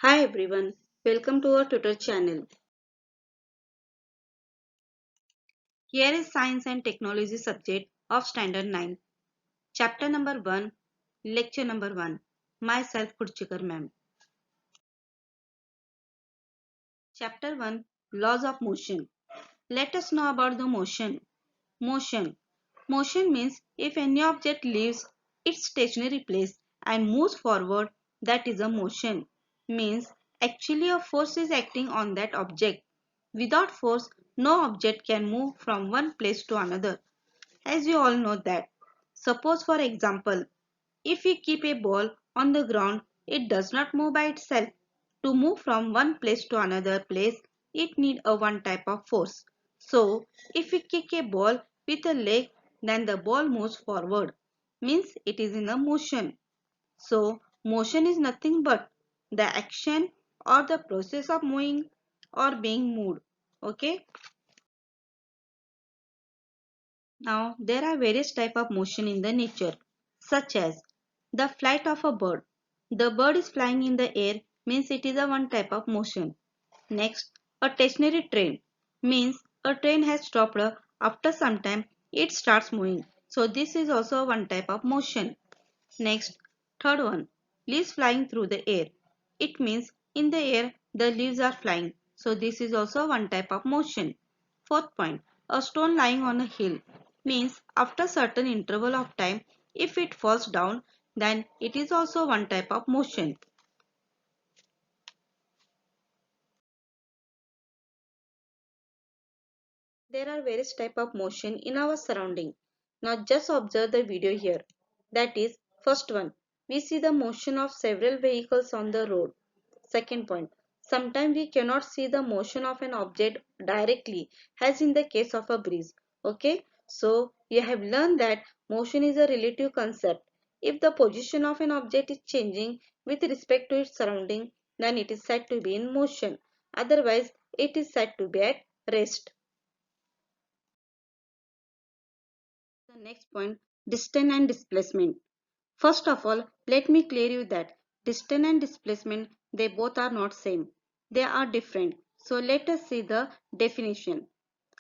Hi everyone, welcome to our tutor channel. Here is Science and Technology subject of Standard 9, Chapter number 1, Lecture number 1. Myself Kurchikar ma'am. Chapter 1, Laws of Motion. Let us know about the motion. Motion. Motion means if any object leaves its stationary place and moves forward, that is a motion. Means actually a force is acting on that object. Without force, no object can move from one place to another. As you all know that. Suppose for example, if we keep a ball on the ground, it does not move by itself. To move from one place to another place, it needs a one type of force. So, if we kick a ball with a leg, then the ball moves forward. Means it is in a motion. So, motion is nothing but the action or the process of moving or being moved. Okay. Now, there are various types of motion in the nature, such as the flight of a bird. The bird is flying in the air means it is a one type of motion. Next, a stationary train means a train has stopped after some time it starts moving. So this is also one type of motion. Next, third one, leaves flying through the air. It means in the air the leaves are flying. So this is also one type of motion. Fourth point, a stone lying on a hill means after certain interval of time, if it falls down, then it is also one type of motion. There are various type of motion in our surrounding. Now just observe the video here. That is, first one, we see the motion of several vehicles on the road. Second point, sometimes we cannot see the motion of an object directly, as in the case of a breeze. Okay, so you have learned that motion is a relative concept. If the position of an object is changing with respect to its surrounding, then it is said to be in motion. Otherwise, it is said to be at rest. The next point, distance and displacement. First of all, let me clear you that distance and displacement, they both are not same. They are different. So let us see the definition.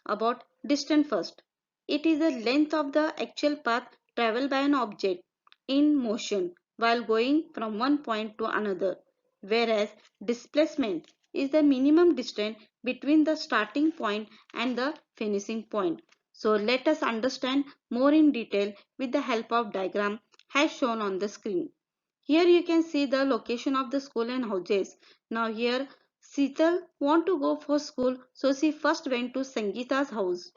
About distance first. It is the length of the actual path traveled by an object in motion while going from one point to another. Whereas displacement is the minimum distance between the starting point and the finishing point. So let us understand more in detail with the help of diagram as shown on the screen. Here you can see the location of the school and houses. Now here Seetal want to go for school, so she first went to Sangeeta's house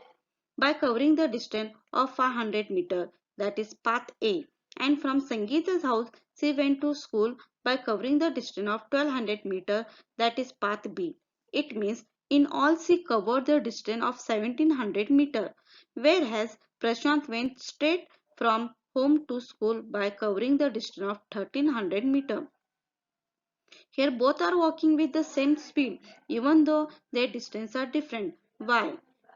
by covering the distance of 500 meter, that is path A, and from Sangeeta's house she went to school by covering the distance of 1200 meter, that is path B. It means in all she covered the distance of 1700 meter, whereas Prashant went straight from home to school by covering the distance of 1300 meter. Here both are walking with the same speed even though their distance are different. Why?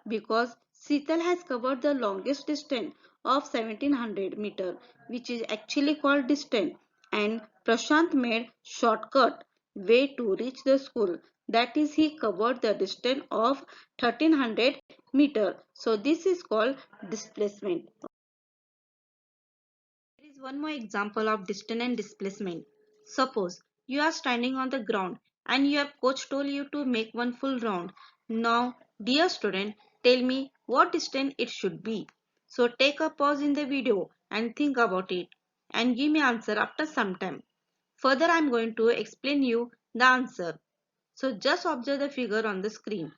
Because Seetal has covered the longest distance of 1700 meter, which is actually called distance, and Prashant made shortcut way to reach the school. That is, he covered the distance of 1300 meter. So this is called displacement. Here is one more example of distance and displacement. Suppose you are standing on the ground and your coach told you to make one full round. Now, dear student, tell me what distance it should be. So take a pause in the video and think about it and give me answer after some time. Further, I am going to explain you the answer. So just observe the figure on the screen.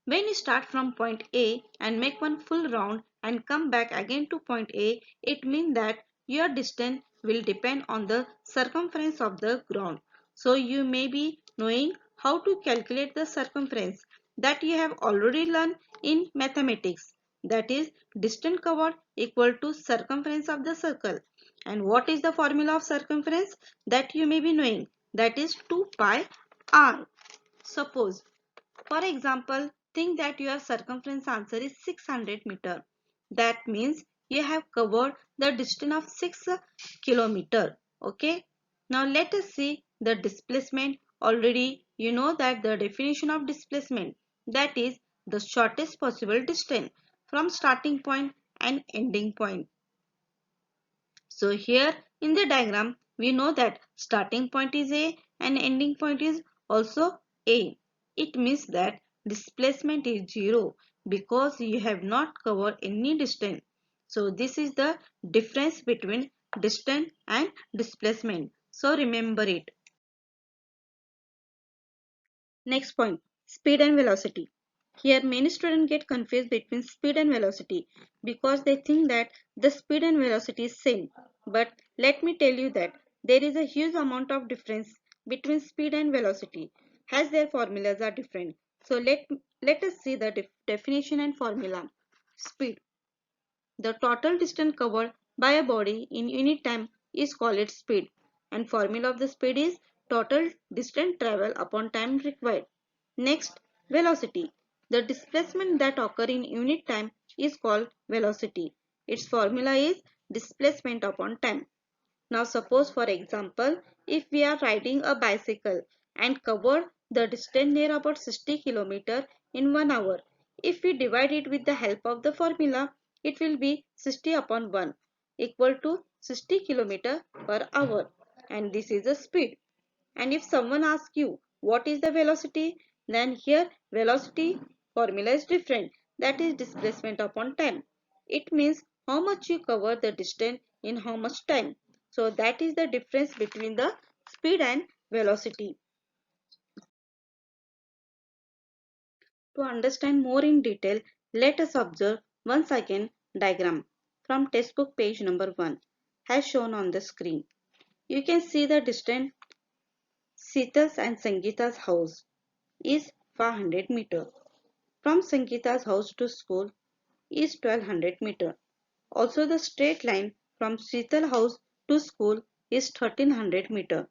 When you start from point A and make one full round and come back again to point A, it means that your distance will depend on the circumference of the ground. So you may be knowing how to calculate the circumference that you have already learned in mathematics. That is, distance covered equal to circumference of the circle. And what is the formula of circumference? That you may be knowing. That is 2 pi r. Suppose for example, think that your circumference answer is 600 meter. That means you have covered the distance of 6 kilometer. Okay. Now let us see The displacement, already you know that the definition of displacement, that is the shortest possible distance from starting point and ending point. So here in the diagram, we know that starting point is A and ending point is also A. It means that displacement is 0 because you have not covered any distance. So this is the difference between distance and displacement. So remember it. Next point, speed and velocity. Here many students get confused between speed and velocity because they think that the speed and velocity is same. But let me tell you that there is a huge amount of difference between speed and velocity as their formulas are different. So let us see the definition and formula. Speed. The total distance covered by a body in unit time is called its speed, and formula of the speed is total distance travel upon time required. Next, velocity. The displacement that occur in unit time is called velocity. Its formula is displacement upon time. Now suppose for example, if we are riding a bicycle and cover the distance near about 60 km in 1 hour. If we divide it with the help of the formula, it will be 60 upon 1 equal to 60 km per hour, and this is the speed. And if someone asks you what is the velocity, then here velocity formula is different. That is displacement upon time. It means how much you cover the distance in how much time. So that is the difference between the speed and velocity. To understand more in detail, let us observe one second diagram from textbook page number 1 as shown on the screen. You can see the distance Sita's and Sangeeta's house is 500 meter. From Sangeeta's house to school is 1200 meter. Also the straight line from Sheetal house to school is 1300 meter.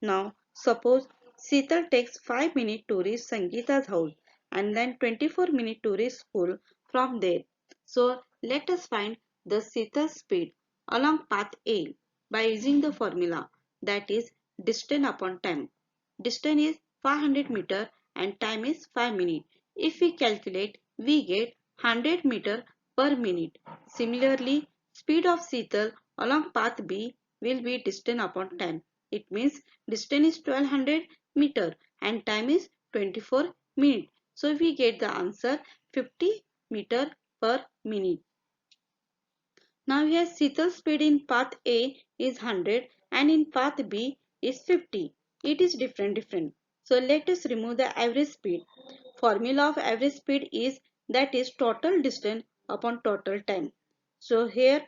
Now suppose Sheetal takes 5 minutes to reach Sangeeta's house and then 24 minutes to reach school from there. So let us find the Sheetal speed along path A by using the formula, that is distance upon time. Distance is 500 meter and time is 5 minutes. If we calculate, we get 100 meter per minute. Similarly, speed of Sheetal along path B will be distance upon time. It means distance is 1200 meter and time is 24 minutes. So we get the answer 50 meter per minute. Now here Sheetal's speed in path A is 100 and in path B is 50. It is different. So let us remove the average speed. Formula of average speed is, that is total distance upon total time. So here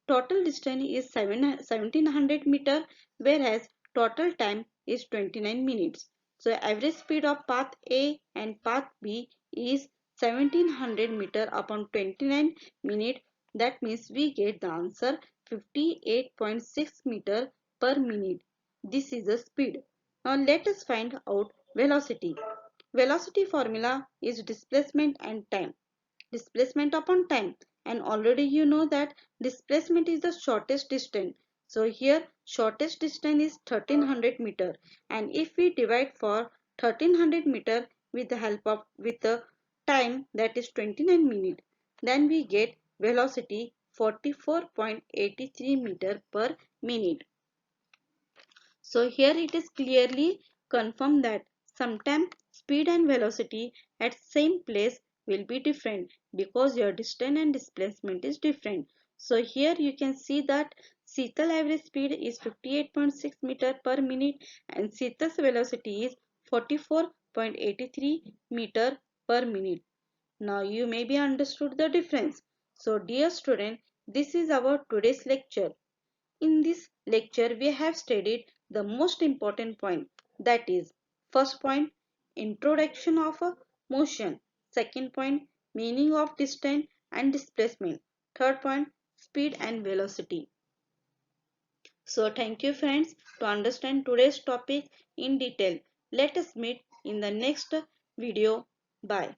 total distance is 1700 meter, whereas total time is 29 minutes. So average speed of path A and path B is 1700 meter upon 29 minutes. That means we get the answer 58.6 meter per minute. This is the speed. Now let us find out velocity. Velocity formula is displacement and time. Displacement upon time, and already you know that displacement is the shortest distance. So here shortest distance is 1300 meter, and if we divide for 1300 meter with the help of the time, that is 29 minutes, then we get velocity 44.83 meter per minute. So here it is clearly confirmed that sometimes speed and velocity at same place will be different because your distance and displacement is different. So here you can see that Sheetal average speed is 58.6 meter per minute and Sheetal's velocity is 44.83 meter per minute. Now you may be understood the difference. So dear student, this is our today's lecture. In this lecture, we have studied the most important point, that is, first point, introduction of a motion, second point, meaning of distance and displacement, third point, speed and velocity. So thank you friends. To understand today's topic in detail, let us meet in the next video. Bye.